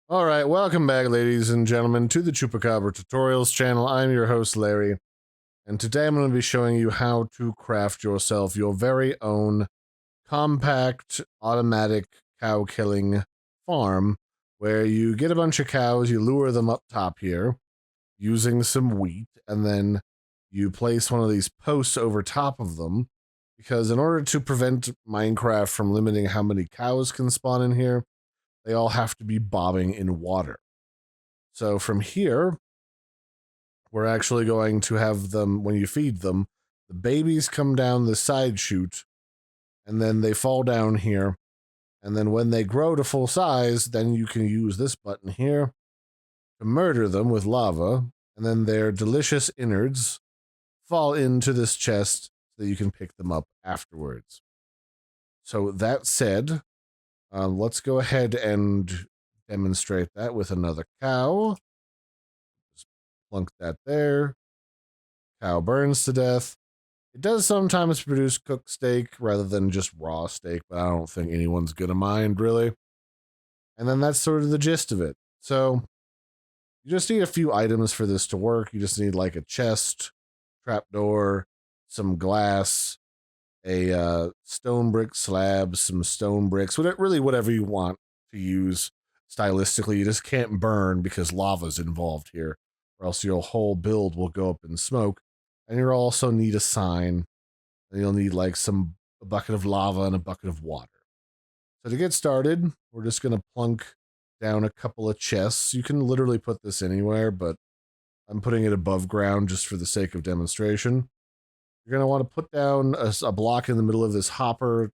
Alright, welcome back, ladies and gentlemen, to the Chupacabra Tutorials channel. I'm your host, Larry, and today I'm going to be showing you how to craft yourself your very own compact, automatic cow killing farm, where you get a bunch of cows, you lure them up top here, using some wheat, and then you place one of these posts over top of them, because in order to prevent Minecraft from limiting how many cows can spawn in here, they all have to be bobbing in water. So from here, we're actually going to have them, when you feed them, the babies come down the side chute, and then they fall down here. And then when they grow to full size, then you can use this button here to murder them with lava, and then their delicious innards fall into this chest so that you can pick them up afterwards. So that said, let's go ahead and demonstrate that with another cow. Plunk that there. Cow burns to death. It does sometimes produce cooked steak rather than just raw steak, but I don't think anyone's gonna mind, really. And then that's sort of the gist of it. So, you just need a few items for this to work. You just need like a chest, trapdoor, some glass, a stone brick slab, some stone bricks, whatever you want to use stylistically. You just can't burn because lava's involved here, or else your whole build will go up in smoke. And you'll also need a sign, and you'll need like a bucket of lava and a bucket of water. So to get started, we're just going to plunk down a couple of chests. You can literally put this anywhere, but I'm putting it above ground just for the sake of demonstration. You're going to want to put down a block in the middle of this hopper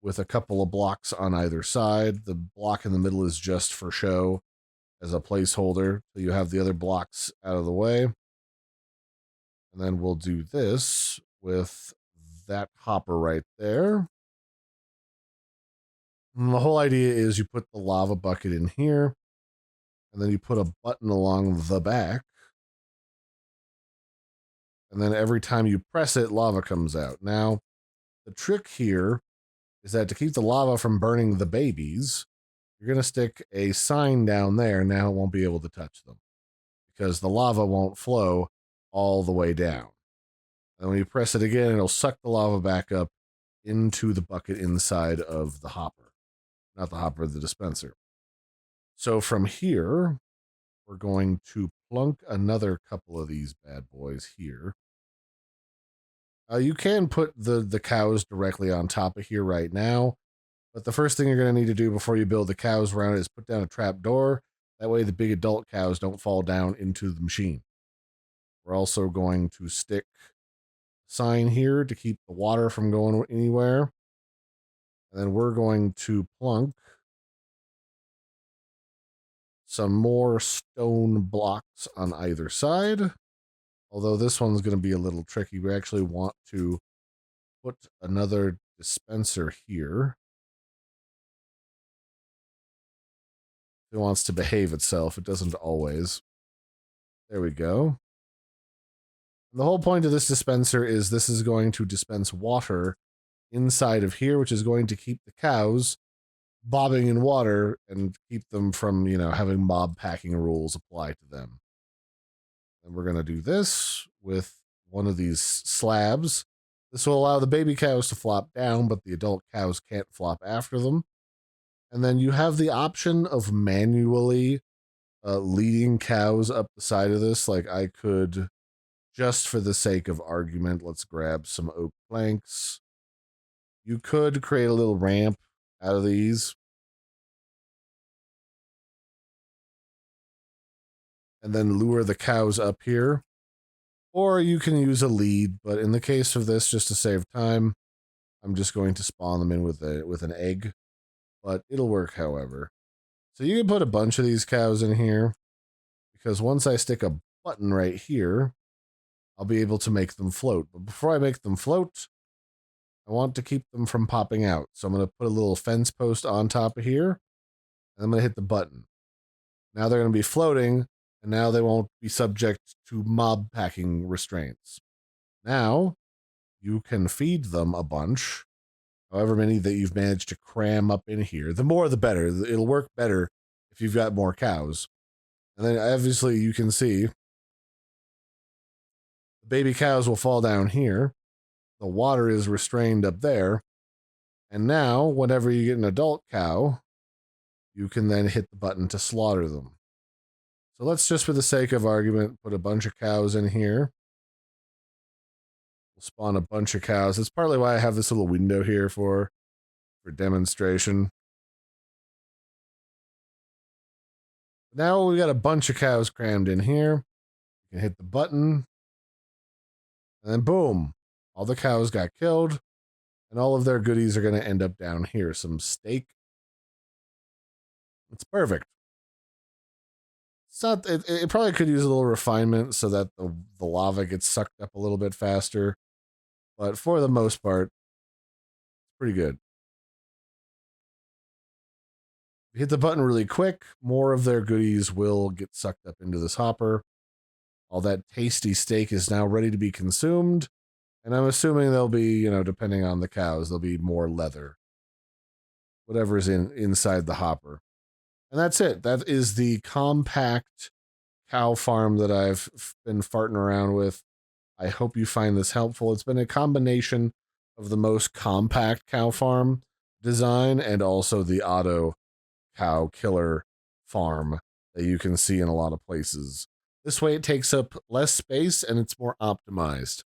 with a couple of blocks on either side. The block in the middle is just for show as a placeholder, so you have the other blocks out of the way. And then we'll do this with that hopper right there. And the whole idea is you put the lava bucket in here, and then you put a button along the back. And then every time you press it, lava comes out. Now, the trick here is that to keep the lava from burning the babies, you're going to stick a sign down there. Now it won't be able to touch them because the lava won't flow all the way down. And when you press it again, it'll suck the lava back up into the bucket inside of the hopper. Not the hopper, the dispenser. So from here, we're going to plunk another couple of these bad boys here. You can put the cows directly on top of here right now, but the first thing you're going to need to do before you build the cows around it is put down a trap door. That way the big adult cows don't fall down into the machine. We're also going to stick a sign here to keep the water from going anywhere. And then we're going to plunk some more stone blocks on either side. Although this one's going to be a little tricky. We actually want to put another dispenser here. It wants to behave itself. It doesn't always. There we go. The whole point of this dispenser is this is going to dispense water inside of here, which is going to keep the cows bobbing in water and keep them from, having mob packing rules apply to them. And we're going to do this with one of these slabs. This will allow the baby cows to flop down, but the adult cows can't flop after them. And then you have the option of manually leading cows up the side of this. Like I could, just for the sake of argument, let's grab some oak planks. You could create a little ramp out of these. And then lure the cows up here. Or you can use a lead, but in the case of this, just to save time, I'm just going to spawn them in with an egg. But it'll work however. So you can put a bunch of these cows in here, because once I stick a button right here, I'll be able to make them float. But before I make them float, I want to keep them from popping out. So I'm going to put a little fence post on top of here, and I'm going to hit the button. Now they're going to be floating, and now they won't be subject to mob packing restraints. Now, you can feed them a bunch, however many that you've managed to cram up in here. The more the better. It'll work better if you've got more cows. And then obviously you can see the baby cows will fall down here. The water is restrained up there. And now, whenever you get an adult cow, you can then hit the button to slaughter them. So let's just, for the sake of argument, put a bunch of cows in here. We'll spawn a bunch of cows. That's partly why I have this little window here for demonstration. Now we got a bunch of cows crammed in here. You can hit the button. And then boom, all the cows got killed. And all of their goodies are going to end up down here. Some steak. It's perfect. It's not. It probably could use a little refinement so that the lava gets sucked up a little bit faster. But for the most part, it's pretty good. If you hit the button really quick, more of their goodies will get sucked up into this hopper. All that tasty steak is now ready to be consumed. And I'm assuming there'll be, depending on the cows, there'll be more leather. Whatever's inside the hopper. And that's it. That is the compact cow farm that I've been farting around with. I hope you find this helpful. It's been a combination of the most compact cow farm design and also the auto cow killer farm that you can see in a lot of places. This way it takes up less space and it's more optimized.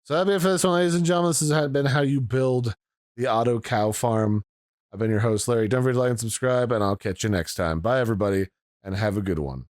So that'll be it for this one, ladies and gentlemen. This has been how you build the auto cow farm. I've been your host, Larry. Don't forget to like and subscribe, and I'll catch you next time. Bye, everybody, and have a good one.